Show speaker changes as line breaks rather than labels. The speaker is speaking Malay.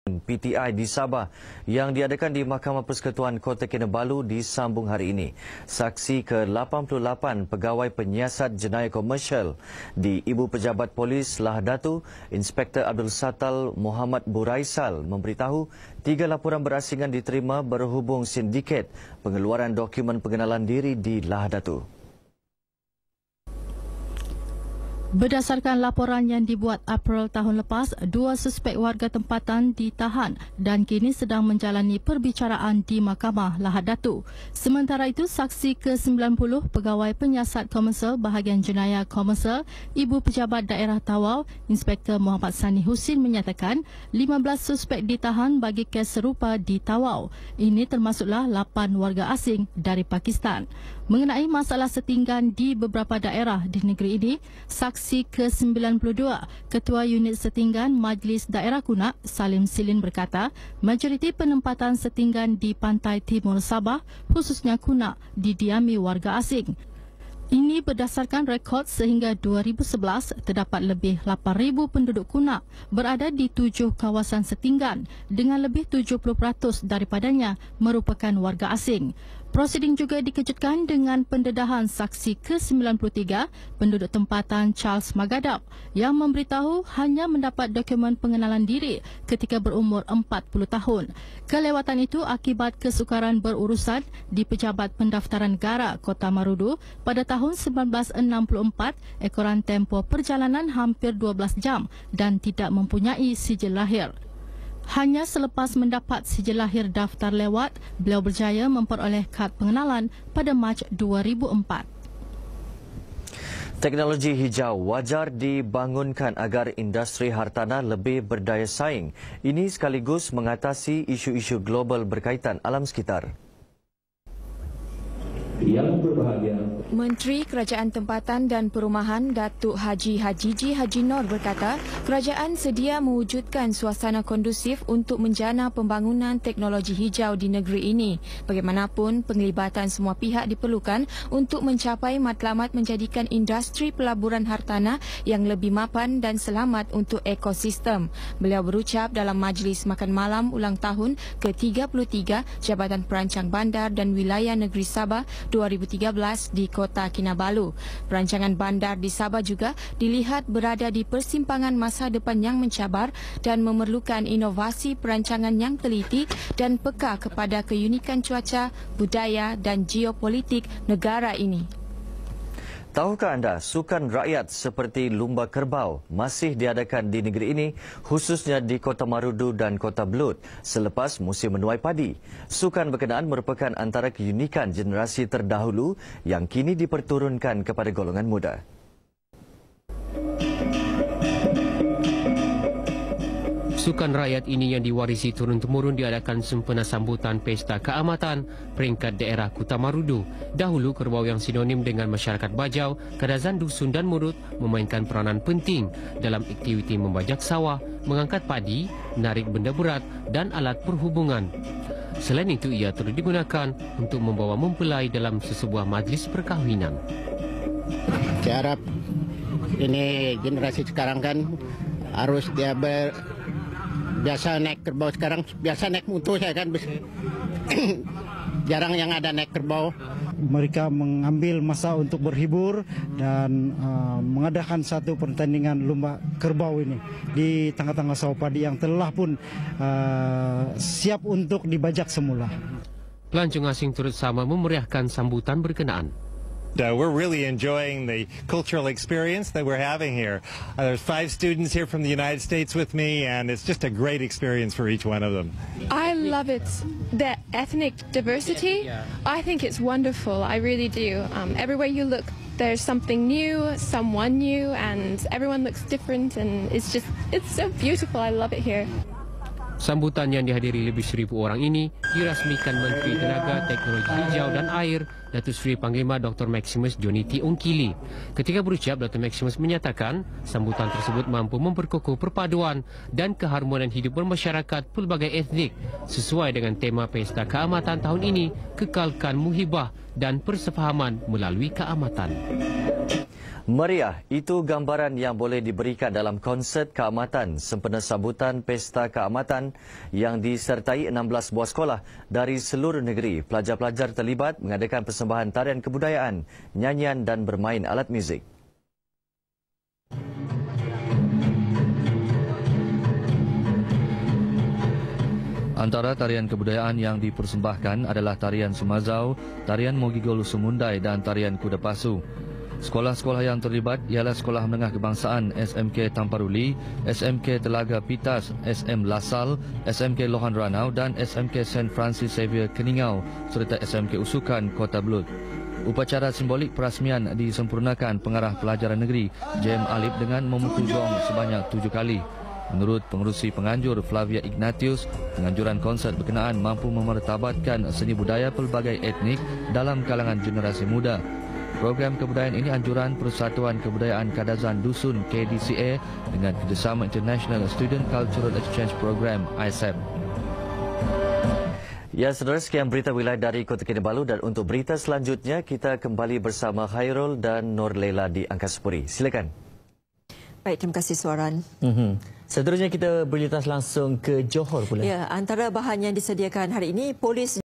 PTI di Sabah yang diadakan di Mahkamah Persekutuan Kota Kinabalu disambung hari ini. Saksi ke-88 pegawai penyiasat jenayah komersial di Ibu Pejabat Polis Lahadatu, Inspektor Abdul Satal Muhammad Buraisal memberitahu 3 laporan berasingan diterima berhubung sindiket pengeluaran dokumen pengenalan diri di Lahadatu.
Berdasarkan laporan yang dibuat April tahun lepas, 2 suspek warga tempatan ditahan dan kini sedang menjalani perbicaraan di Mahkamah Lahadatu. Sementara itu, saksi ke-90 pegawai penyiasat komersial bahagian jenayah komersial Ibu Pejabat Daerah Tawau, Inspektor Muhammad Sani Husin menyatakan 15 suspek ditahan bagi kes serupa di Tawau. Ini termasuklah 8 warga asing dari Pakistan. Mengenai masalah setinggan di beberapa daerah di negeri ini, saksi ke-92, Ketua Unit Setinggan Majlis Daerah Kunak, Salim Silin berkata, majoriti penempatan setinggan di pantai timur Sabah, khususnya Kunak, didiami warga asing. Ini berdasarkan rekod sehingga 2011 terdapat lebih 8,000 penduduk Kunak berada di 7 kawasan setinggan dengan lebih 70% daripadanya merupakan warga asing. Prosiding juga dikejutkan dengan pendedahan saksi ke-93 penduduk tempatan Charles Magadap yang memberitahu hanya mendapat dokumen pengenalan diri ketika berumur 40 tahun. Kelewatan itu akibat kesukaran berurusan di Pejabat Pendaftaran Negara Kota Marudu pada tahun 1964, ekoran tempoh perjalanan hampir 12 jam dan tidak mempunyai sijil lahir. Hanya selepas mendapat sijil lahir daftar lewat, beliau berjaya memperoleh kad pengenalan pada Mac 2004.
Teknologi hijau wajar dibangunkan agar industri hartanah lebih berdaya saing. Ini sekaligus mengatasi isu-isu global berkaitan alam sekitar.
Yang berbahagia,
Menteri Kerajaan Tempatan dan Perumahan Datuk Haji Hajiji Haji Nor berkata, kerajaan sedia mewujudkan suasana kondusif untuk menjana pembangunan teknologi hijau di negeri ini. Bagaimanapun, penglibatan semua pihak diperlukan untuk mencapai matlamat menjadikan industri pelaburan hartanah yang lebih mapan dan selamat untuk ekosistem. Beliau berucap dalam Majlis Makan Malam ulang tahun ke-33 Jabatan Perancang Bandar dan Wilayah Negeri Sabah 2013 di Kota Kinabalu. Perancangan bandar di Sabah juga dilihat berada di persimpangan masa depan yang mencabar dan memerlukan inovasi perancangan yang teliti dan peka kepada keunikan cuaca, budaya dan geopolitik negara ini.
Tahukah anda, sukan rakyat seperti lumba kerbau masih diadakan di negeri ini, khususnya di Kota Marudu dan Kota Belud selepas musim menuai padi. Sukan berkenaan merupakan antara keunikan generasi terdahulu yang kini diperturunkan kepada golongan muda.
Sukan rakyat ini yang diwarisi turun-temurun diadakan sempena sambutan Pesta Keamatan peringkat daerah Kota Marudu. Dahulu, kerbau yang sinonim dengan masyarakat Bajau, Kadazan Dusun dan Murut memainkan peranan penting dalam aktiviti membajak sawah, mengangkat padi, menarik benda berat dan alat perhubungan. Selain itu, ia turut digunakan untuk membawa mempelai dalam sesebuah majlis perkahwinan.
Saya harap ini generasi sekarang kan harus dia biasa naik kerbau, sekarang biasa naik motor saya kan. Jarang yang ada naik kerbau.
Mereka mengambil masa untuk berhibur dan mengadakan satu pertandingan lumba kerbau ini di tengah-tengah sawah padi yang telah pun siap untuk dibajak semula.
Pelancong asing turut sama memeriahkan sambutan berkenaan.
We're really enjoying the cultural experience that we're having here. There's 5 students here from the United States with me, and it's just a great experience for each one of them.
I love it. The ethnic diversity, I think it's wonderful. I really do. Everywhere you look, there's something new, someone new, and everyone looks different, and it's so beautiful. I love it here.
Sambutan yang dihadiri lebih 1,000 orang ini dirasmikan Menteri Tenaga, Teknologi Hijau dan Air, Datuk Seri Panglima Dr. Maximus Joni T. Ongkili. Ketika berucap, Dr. Maximus menyatakan sambutan tersebut mampu memperkukuh perpaduan dan keharmonian hidup bermasyarakat pelbagai etnik sesuai dengan tema Pesta Keamatan tahun ini, kekalkan muhibah dan persefahaman melalui keamatan.
Meriah, itu gambaran yang boleh diberikan dalam konsert keamatan sempena sambutan Pesta Keamatan yang disertai 16 buah sekolah dari seluruh negeri. Pelajar-pelajar terlibat mengadakan persembahan tarian kebudayaan, nyanyian dan bermain alat muzik.
Antara tarian kebudayaan yang dipersembahkan adalah tarian Sumazau, tarian Mogigol Sumundai dan tarian Kuda Pasu. Sekolah-sekolah yang terlibat ialah Sekolah Menengah Kebangsaan SMK Tamparuli, SMK Telaga Pitas, SM Lasal, SMK Lohan Ranau dan SMK St. Francis Xavier Keningau serta SMK Usukan Kota Belud. Upacara simbolik perasmian disempurnakan pengarah pelajaran negeri JM Alip dengan memukul gong sebanyak 7 kali. Menurut pengerusi penganjur Flavia Ignatius, penganjuran konsert berkenaan mampu memartabatkan seni budaya pelbagai etnik dalam kalangan generasi muda. Program kebudayaan ini anjuran Persatuan Kebudayaan Kadazan Dusun KDCA dengan kerjasama International Student Cultural Exchange Program ISEP.
Ya, saudara, sekian berita wilayah dari Kota Kinabalu dan untuk berita selanjutnya kita kembali bersama Khairul dan Nur Leila di Angkasa Puri. Silakan.
Baik, terima kasih Suaran.
Seterusnya kita berlintas langsung ke Johor pula.
Ya, antara bahan yang disediakan hari ini, polis